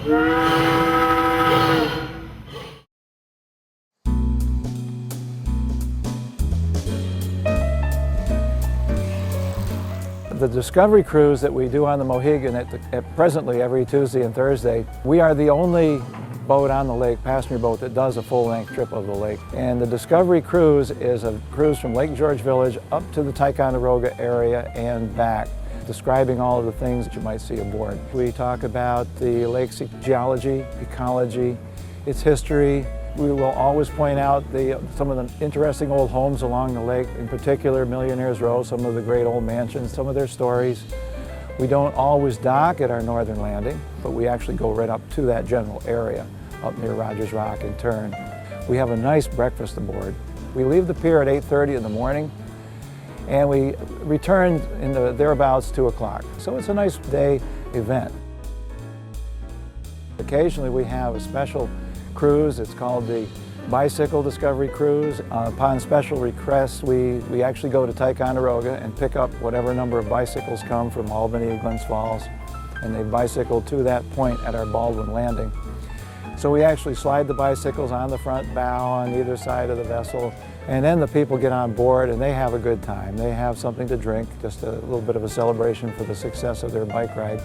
The Discovery Cruise that we do on the Mohican presently every Tuesday and Thursday, we are the only boat on the lake, passenger boat, that does a full-length trip of the lake. And the Discovery Cruise is a cruise from Lake George Village up to the Ticonderoga area and back, describing all of the things that you might see aboard. We talk about the lake's geology, ecology, its history. We will always point out some of the interesting old homes along the lake, in particular Millionaire's Row, some of the great old mansions, some of their stories. We don't always dock at our northern landing, but we actually go right up to that general area, up near Rogers Rock and turn. We have a nice breakfast aboard. We leave the pier at 8:30 in the morning, and we return in thereabouts 2 o'clock. So it's a nice day event. Occasionally we have a special cruise. It's called the Bicycle Discovery Cruise. Upon special requests, we actually go to Ticonderoga and pick up whatever number of bicycles come from Albany, Glens Falls, and they bicycle to that point at our Baldwin Landing. So we actually slide the bicycles on the front bow on either side of the vessel, and then the people get on board and they have a good time. They have something to drink, just a little bit of a celebration for the success of their bike ride,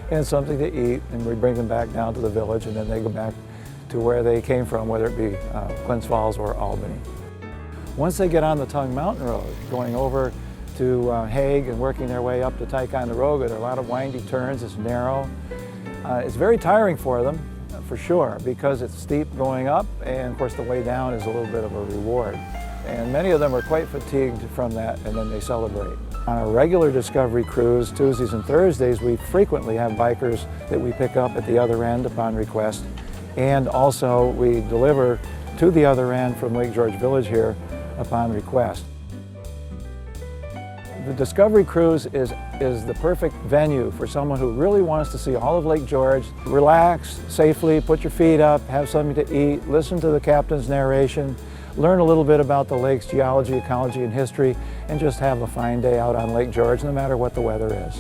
and something to eat, and we bring them back down to the village, and then they go back to where they came from, whether it be Glens Falls or Albany. Once they get on the Tongue Mountain Road, going over to Hague and working their way up to Ticonderoga, there are a lot of windy turns, it's narrow. It's very tiring for them, for sure, because it's steep going up, and of course the way down is a little bit of a reward. And many of them are quite fatigued from that, and then they celebrate. On a regular Discovery Cruise, Tuesdays and Thursdays, we frequently have bikers that we pick up at the other end upon request. And also we deliver to the other end from Lake George Village here upon request. The Discovery Cruise is the perfect venue for someone who really wants to see all of Lake George. Relax safely, put your feet up, have something to eat, listen to the captain's narration, learn a little bit about the lake's geology, ecology, and history, and just have a fine day out on Lake George, no matter what the weather is.